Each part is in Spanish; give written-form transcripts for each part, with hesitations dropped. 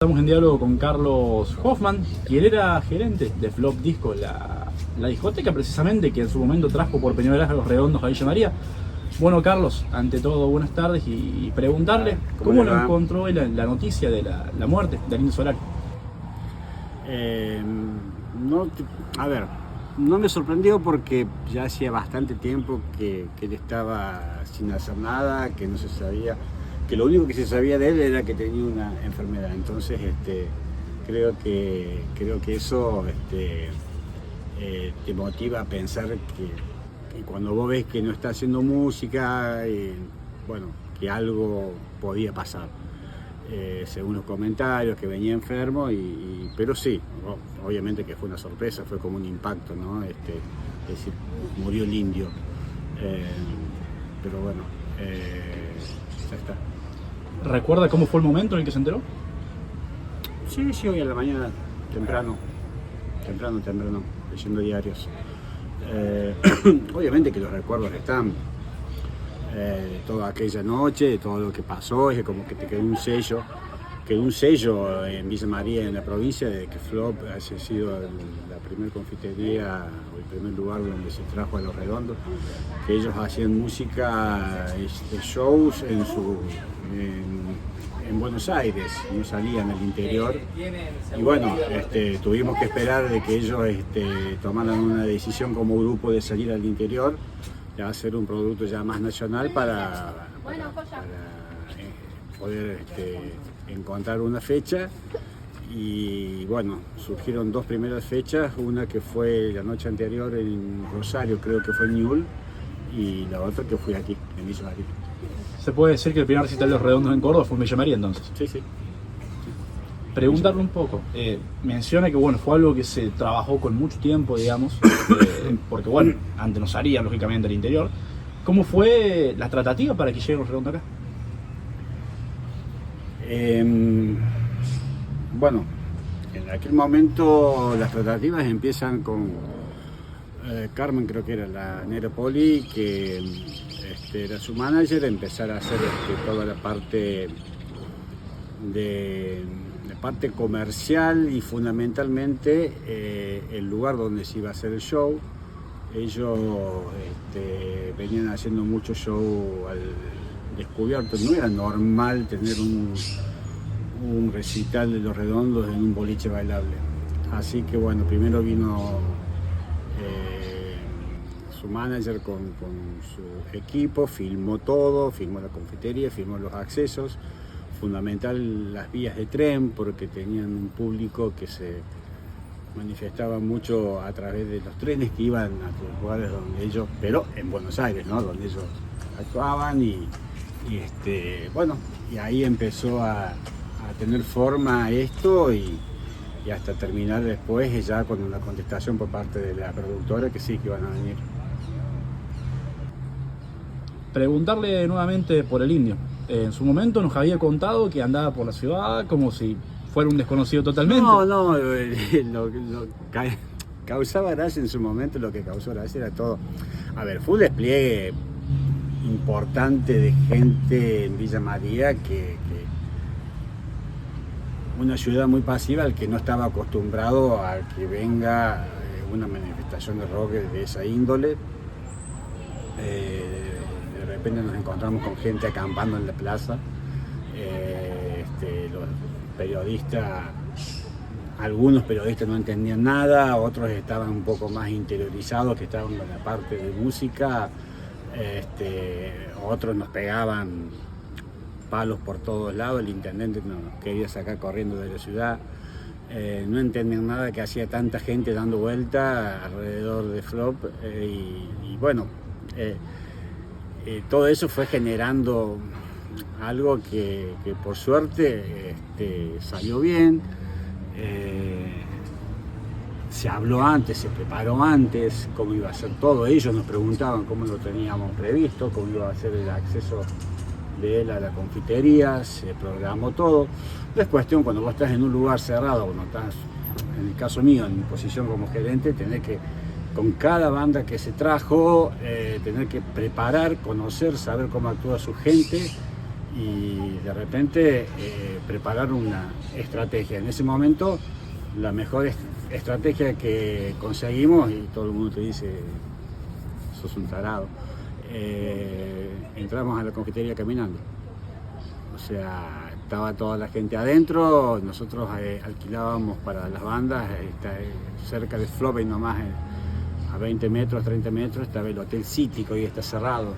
Estamos en diálogo con Carlos Hoffman, quien era gerente de Flop Disco, la discoteca precisamente que en su momento trajo por primera vez a Los Redondos a Villa María. Bueno, Carlos, ante todo, buenas tardes y preguntarle cómo lo encontró la noticia de la muerte de Indio Solari. No me sorprendió porque ya hacía bastante tiempo que él estaba sin hacer nada, que no se sabía, que lo único que se sabía de él era que tenía una enfermedad. Entonces creo que eso te motiva a pensar que cuando vos ves que no está haciendo música, que algo podía pasar. Según los comentarios, que venía enfermo, pero sí, obviamente que fue una sorpresa, fue como un impacto, ¿no? Es decir, murió el Indio, pero bueno, ya está. ¿Recuerda cómo fue el momento en el que se enteró? Sí, hoy a la mañana, temprano, leyendo diarios. Obviamente que los recuerdos están. Toda aquella noche, todo lo que pasó, es como que te quedó un sello en Villa María, en la provincia, de que Flop haya sido la primera confitería o el primer lugar donde se trajo a Los Redondos, que ellos hacían música, shows en Buenos Aires, no salían al interior, y bueno, tuvimos que esperar de que ellos tomaran una decisión como grupo de salir al interior, de hacer un producto ya más nacional para poder encontrar una fecha. Y bueno, surgieron dos primeras fechas, una que fue la noche anterior en Rosario, creo que fue en Ñul, y la otra que fue aquí, en Villa María. ¿Se puede decir que el primer recital de Los Redondos en Córdoba fue en Villa María entonces? Sí. Preguntarle un poco, menciona que bueno, fue algo que se trabajó con mucho tiempo, digamos, porque bueno, antes no salía lógicamente al interior. ¿Cómo fue la tratativa para que lleguen Los Redondos acá? Bueno, en aquel momento las tratativas empiezan con Carmen, creo que era la Nera Poli, que era su manager, empezar a hacer toda la parte parte comercial y fundamentalmente el lugar donde se iba a hacer el show. Ellos venían haciendo mucho show al descubierto, no era normal tener un recital de Los Redondos en un boliche bailable. Así que bueno, primero vino su manager con su equipo, filmó todo, filmó la confitería, filmó los accesos. Fundamental las vías de tren, porque tenían un público que se manifestaba mucho a través de los trenes que iban a los lugares donde ellos, pero en Buenos Aires, ¿no? Donde ellos actuaban y ahí empezó a tener forma esto y hasta terminar después ya con una contestación por parte de la productora que sí, que iban a venir. Preguntarle nuevamente por el Indio. En su momento nos había contado que andaba por la ciudad como si fuera un desconocido totalmente. No, causaba gracia en su momento, lo que causó gracia era todo. A ver, fue un despliegue importante de gente en Villa María, que una ciudad muy pasiva al que no estaba acostumbrado a que venga una manifestación de rock de esa índole. De repente nos encontramos con gente acampando en la plaza, los periodistas, algunos periodistas no entendían nada, otros estaban un poco más interiorizados, que estaban en la parte de música, otros nos pegaban palos por todos lados, el intendente nos quería sacar corriendo de la ciudad, no entendían nada que hacía tanta gente dando vuelta alrededor de Flop, todo eso fue generando algo que por suerte salió bien. Se habló antes, se preparó antes cómo iba a ser todo. Ellos nos preguntaban cómo lo teníamos previsto, cómo iba a ser el acceso de él a la confitería, se programó todo. No es cuestión, cuando vos estás en un lugar cerrado, cuando estás, en el caso mío, en mi posición como gerente, tenés que, con cada banda que se trajo, tener que preparar, conocer, saber cómo actúa su gente y de repente preparar una estrategia. En ese momento, la mejor estrategia que conseguimos, y todo el mundo te dice, sos un tarado, entramos a la confitería caminando. O sea, estaba toda la gente adentro, nosotros alquilábamos para las bandas, cerca de Flopey nomás, a 20 metros, 30 metros, estaba el Hotel City, que hoy está cerrado,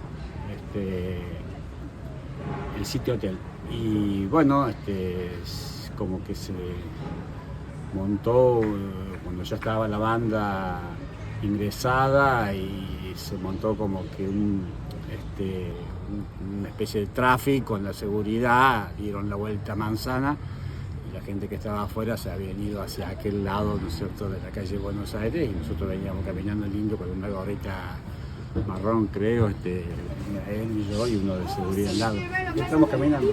el City Hotel. Y bueno, como que se montó, cuando ya estaba la banda ingresada, y se montó como que una especie de tráfico con la seguridad, dieron la vuelta a manzana y la gente que estaba afuera se había ido hacia aquel lado, ¿no es cierto?, de la calle Buenos Aires, y nosotros veníamos caminando el Indio con una gorrita marrón, creo, él y yo y uno de seguridad al lado. Y estamos caminando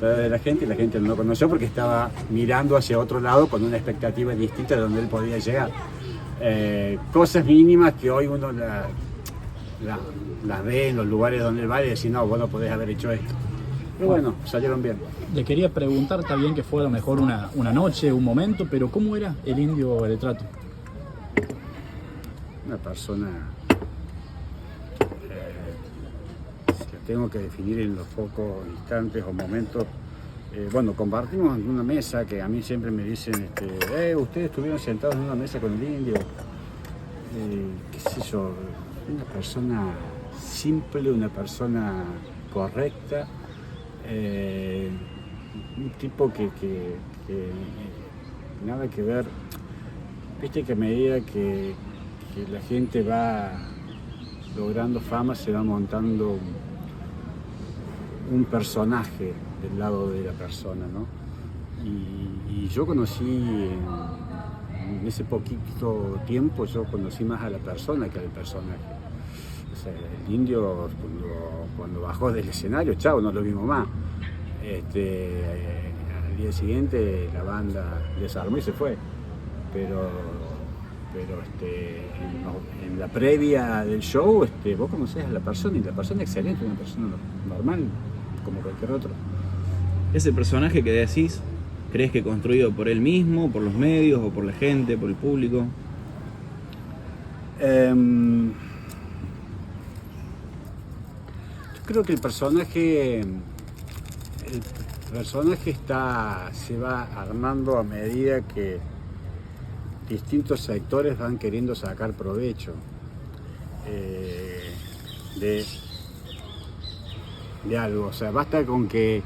de la gente no lo conoció porque estaba mirando hacia otro lado con una expectativa distinta de donde él podía llegar. Cosas mínimas que hoy uno las ve en los lugares donde él va y dice, no, vos no podés haber hecho esto. Pero bueno, salieron bien. Le quería preguntar, está bien que fuera mejor una noche, un momento, pero ¿cómo era el Indio Eletrato? Una persona, si la tengo que definir en los pocos instantes o momentos, bueno, compartimos en una mesa que a mí siempre me dicen, ustedes estuvieron sentados en una mesa con el Indio, qué sé yo, una persona simple, una persona correcta, un tipo que nada que ver. Viste que a medida que la gente va logrando fama se va montando un personaje del lado de la persona, ¿no? Y yo conocí en ese poquito tiempo, yo conocí más a la persona que al personaje. O sea, el Indio cuando bajó del escenario, chao, no lo vimos más. Al día siguiente la banda desarmó y se fue. Pero en la previa del show, vos conocés a la persona, y la persona es excelente, una persona normal, como cualquier otro. Ese personaje que decís, ¿crees que construido por él mismo, por los medios, o por la gente, por el público? Yo creo que el personaje se va armando a medida que distintos sectores van queriendo sacar provecho de algo. O sea, basta con que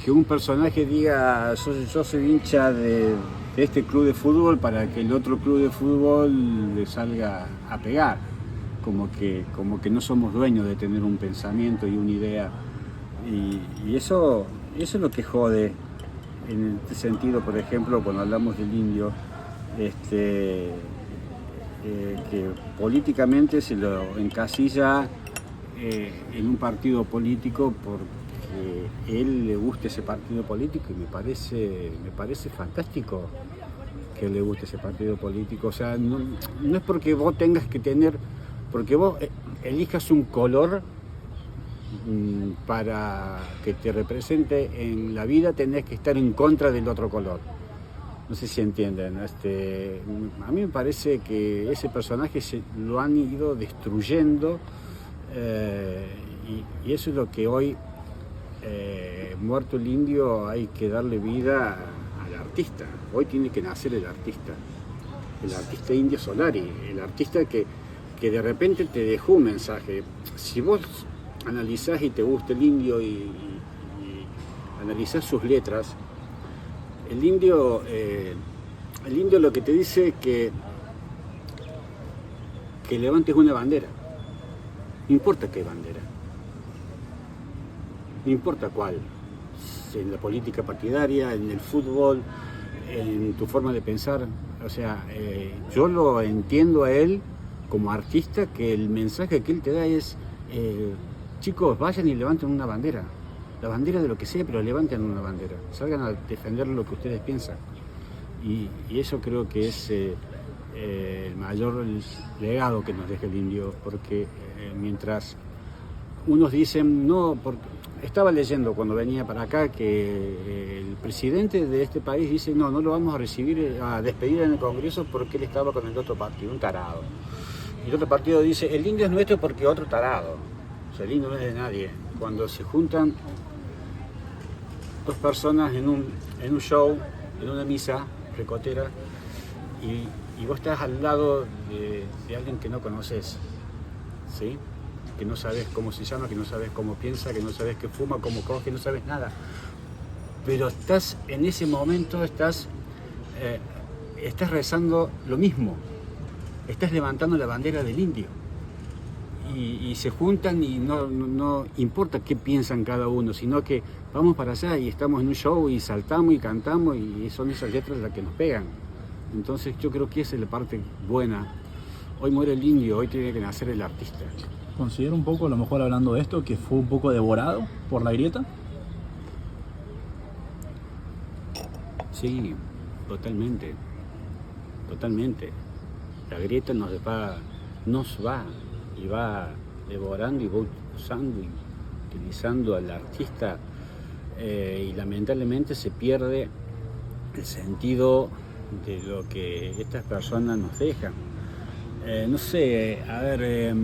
un personaje diga yo soy hincha de este club de fútbol para que el otro club de fútbol le salga a pegar. Como que no somos dueños de tener un pensamiento y una idea. Y eso es lo que jode en este sentido, por ejemplo, cuando hablamos del Indio, que políticamente se lo encasilla en un partido político porque él le guste ese partido político, y me parece fantástico que le guste ese partido político. O sea, no es porque vos tengas que tener, porque vos elijas un color para que te represente en la vida, tenés que estar en contra del otro color. No sé si entienden. A mí me parece que ese personaje lo han ido destruyendo, y eso es lo que hoy, muerto el Indio, hay que darle vida al artista. Hoy tiene que nacer el artista Indio Solari, el artista que de repente te dejó un mensaje. Si vos analizás y te gusta el Indio y analizás sus letras, el Indio lo que te dice es que levantes una bandera. No importa qué bandera, no importa cuál, en la política partidaria, en el fútbol, en tu forma de pensar. O sea, yo lo entiendo a él como artista, que el mensaje que él te da es, chicos, vayan y levanten una bandera. La bandera de lo que sea, pero levanten una bandera. Salgan a defender lo que ustedes piensan. Y eso creo que es el mayor legado que nos deja el Indio, porque mientras unos dicen, no, porque estaba leyendo cuando venía para acá que el presidente de este país dice no lo vamos a recibir, a despedir en el Congreso porque él estaba con el otro partido, un tarado. Y el otro partido dice, el indio es nuestro porque otro tarado. O sea, el indio no es de nadie. Cuando se juntan dos personas en un show, en una misa recotera, y vos estás al lado de alguien que no conoces, ¿sí? Que no sabes cómo se llama, que no sabes cómo piensa, que no sabes qué fuma, cómo coge, no sabes nada. Pero estás en ese momento, estás rezando lo mismo, estás levantando la bandera del indio. Y se juntan y no importa qué piensan cada uno, sino que vamos para allá y estamos en un show y saltamos y cantamos y son esas letras las que nos pegan. Entonces yo creo que esa es la parte buena. Hoy muere el indio, hoy tiene que nacer el artista. Considero un poco, a lo mejor hablando de esto, que fue un poco devorado por la grieta. Sí, totalmente. La grieta nos va y va devorando y va usando y utilizando al artista y lamentablemente se pierde el sentido de lo que estas personas nos dejan. No sé, a ver,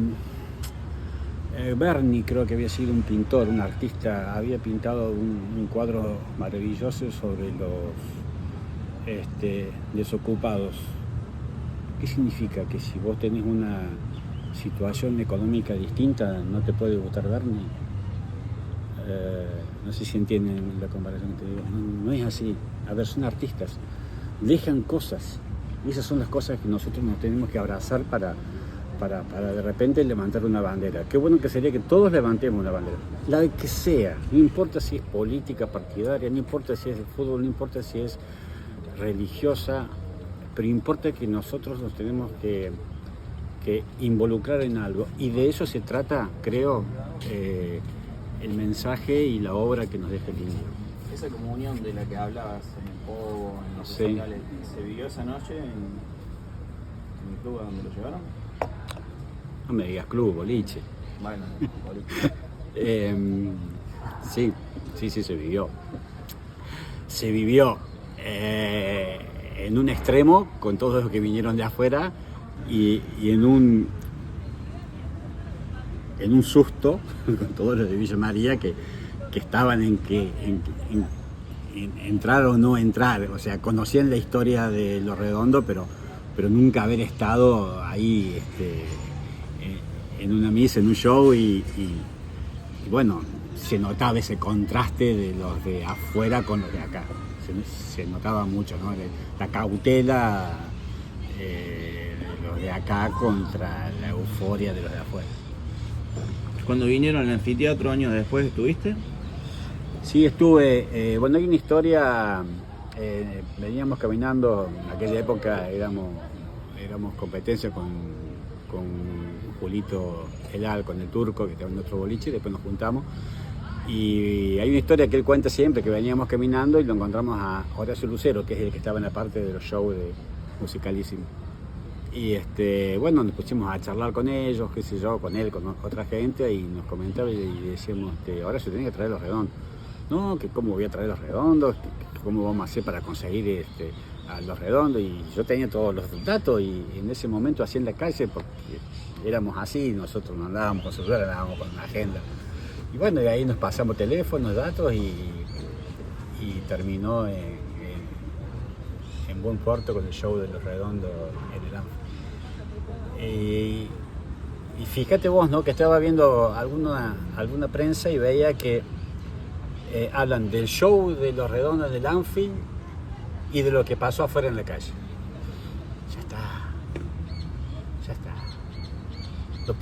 Berni creo que había sido un pintor, un artista, había pintado un cuadro maravilloso sobre los desocupados. ¿Qué significa? Que si vos tenés una situación económica distinta no te puede gustar Berni. No sé si entienden la comparación que te digo. No es así. A ver, son artistas, dejan cosas y esas son las cosas que nosotros nos tenemos que abrazar para de repente levantar una bandera. Qué bueno que sería que todos levantemos una bandera, la que sea, no importa si es política partidaria, no importa si es de fútbol, no importa si es religiosa, pero importa que nosotros nos tenemos que involucrar en algo, y de eso se trata, creo, el mensaje y la obra que nos deja el indio. Esa comunión de la que hablabas en el pogo, en los Sí. recitales, ¿se vivió esa noche en el club a donde lo llevaron? No me digas club, boliche. Bueno, boliche. Sí, se vivió. Se vivió en un extremo con todos los que vinieron de afuera y en un susto con todos los de Villa María que estaban en entrar o no entrar. O sea, conocían la historia de Los Redondos, pero nunca haber estado ahí en una misa, en un show y bueno, se notaba ese contraste de los de afuera con los de acá. Se notaba mucho, ¿no? La cautela de los de acá contra la euforia de los de afuera. Cuando vinieron al anfiteatro años después, ¿estuviste? Sí, estuve. Bueno, hay una historia. Veníamos caminando, en aquella época éramos competencia con Julito Elal, con el Turco, que estaba en otro boliche, y después nos juntamos. Y hay una historia que él cuenta siempre, que veníamos caminando y lo encontramos a Horacio Lucero, que es el que estaba en la parte de los shows de Musicalísimo. Y bueno, nos pusimos a charlar con ellos, qué sé yo, con él, con otra gente, y nos comentaba y decíamos, Horacio, tenés que traer Los Redondos. No, que cómo voy a traer Los Redondos, que cómo vamos a hacer para conseguir a Los Redondos. Y yo tenía todos los datos y en ese momento así en la calle, porque éramos así, nosotros no andábamos con celular, andábamos con una agenda. Y bueno, de ahí nos pasamos teléfonos, datos y terminó en buen puerto con el show de Los Redondos en el Anfi. Y fíjate vos, ¿no? Que estaba viendo alguna prensa y veía que hablan del show de Los Redondos en el Anfi y de lo que pasó afuera en la calle. Ya está. No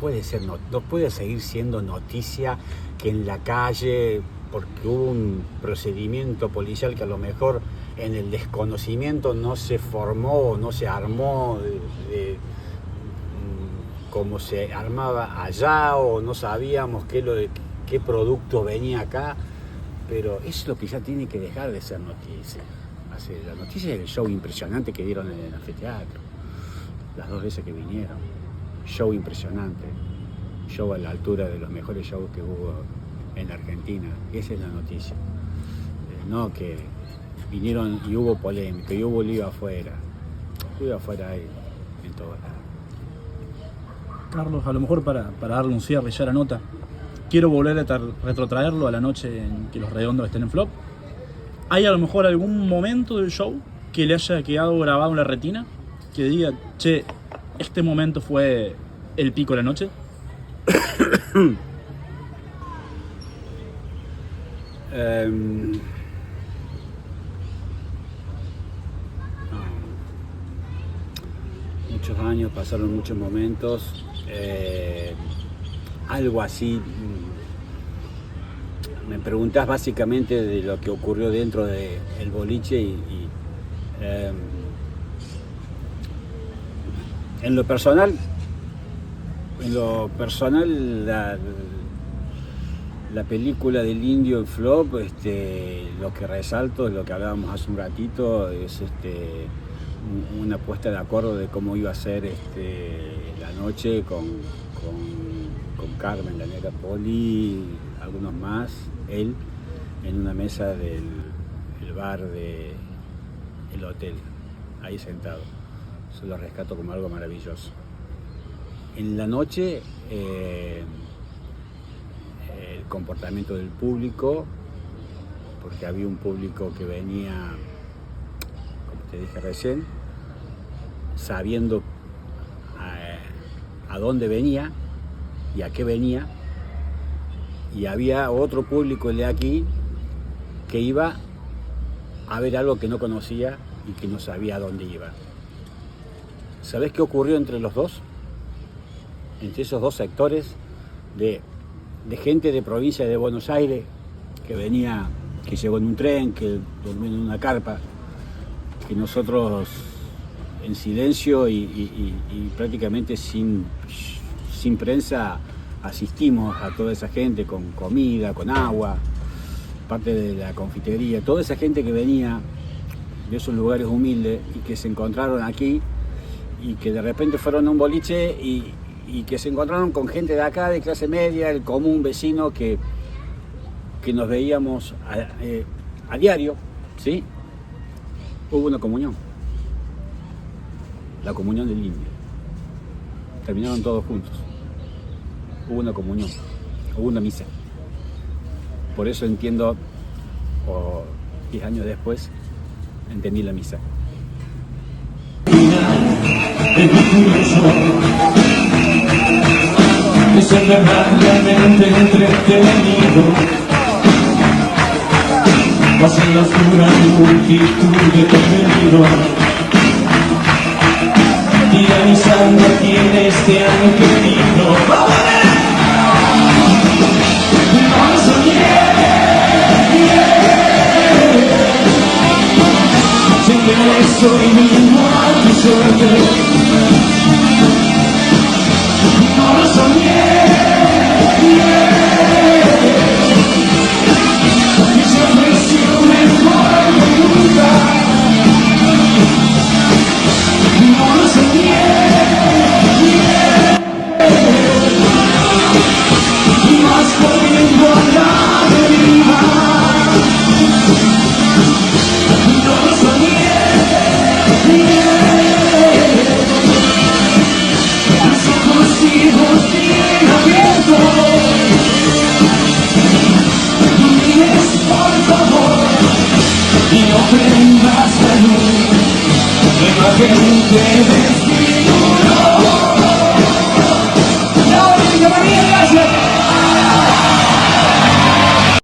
puede seguir siendo noticia que en la calle, porque hubo un procedimiento policial que a lo mejor en el desconocimiento no se formó, no se armó como se armaba allá, o no sabíamos qué producto venía acá, pero eso es lo que ya tiene que dejar de ser noticia. La noticia es el show impresionante que dieron en el anfiteatro, las 2 veces que vinieron. Show impresionante, show a la altura de los mejores shows que hubo en Argentina. Esa es la noticia. No que vinieron y hubo polémica, y hubo lío afuera. Lío afuera hay en todas las. Carlos, a lo mejor para darle un cierre ya a la nota, quiero volver a retrotraerlo a la noche en que los redondos estén en flop. ¿Hay a lo mejor algún momento del show que le haya quedado grabado en la retina? Que diga, che, este momento fue el pico de la noche. Muchos años, pasaron muchos momentos. Algo así. Me preguntás básicamente de lo que ocurrió dentro del boliche en lo personal, la película del Indio en flop, lo que resalto es lo que hablábamos hace un ratito, es una puesta de acuerdo de cómo iba a ser la noche con Carmen, la negra Poli, algunos más, él en una mesa del bar del hotel, ahí sentado. Eso lo rescato como algo maravilloso. En la noche, el comportamiento del público, porque había un público que venía, como te dije recién, sabiendo a dónde venía y a qué venía, y había otro público de aquí que iba a ver algo que no conocía y que no sabía a dónde iba. ¿Sabés qué ocurrió entre los dos? Entre esos dos sectores de gente de provincia de Buenos Aires que venía, que llegó en un tren, que durmió en una carpa, que nosotros en silencio y prácticamente sin prensa asistimos a toda esa gente con comida, con agua, parte de la confitería, toda esa gente que venía de esos lugares humildes y que se encontraron aquí y que de repente fueron a un boliche y que se encontraron con gente de acá, de clase media, el común vecino que nos veíamos a diario, ¿sí? Hubo una comunión, la comunión del Indio. Terminaron todos juntos. Hubo una comunión, hubo una misa. Por eso entiendo, 10 años después, entendí la misa. Es realmente entretenido. Pasan la oscura multitud de contenido, tiranizando a quienes te han querido. No lo soñé, siempre soy mismo a tu suerte. No lo soñé, y siempre he sido mejor que nunca. No lo soñé, y más corriendo a la deriva. No lo soñé, los ojos hijos bien abiertos. Mires por favor y no prendas la luz de la gente vestida.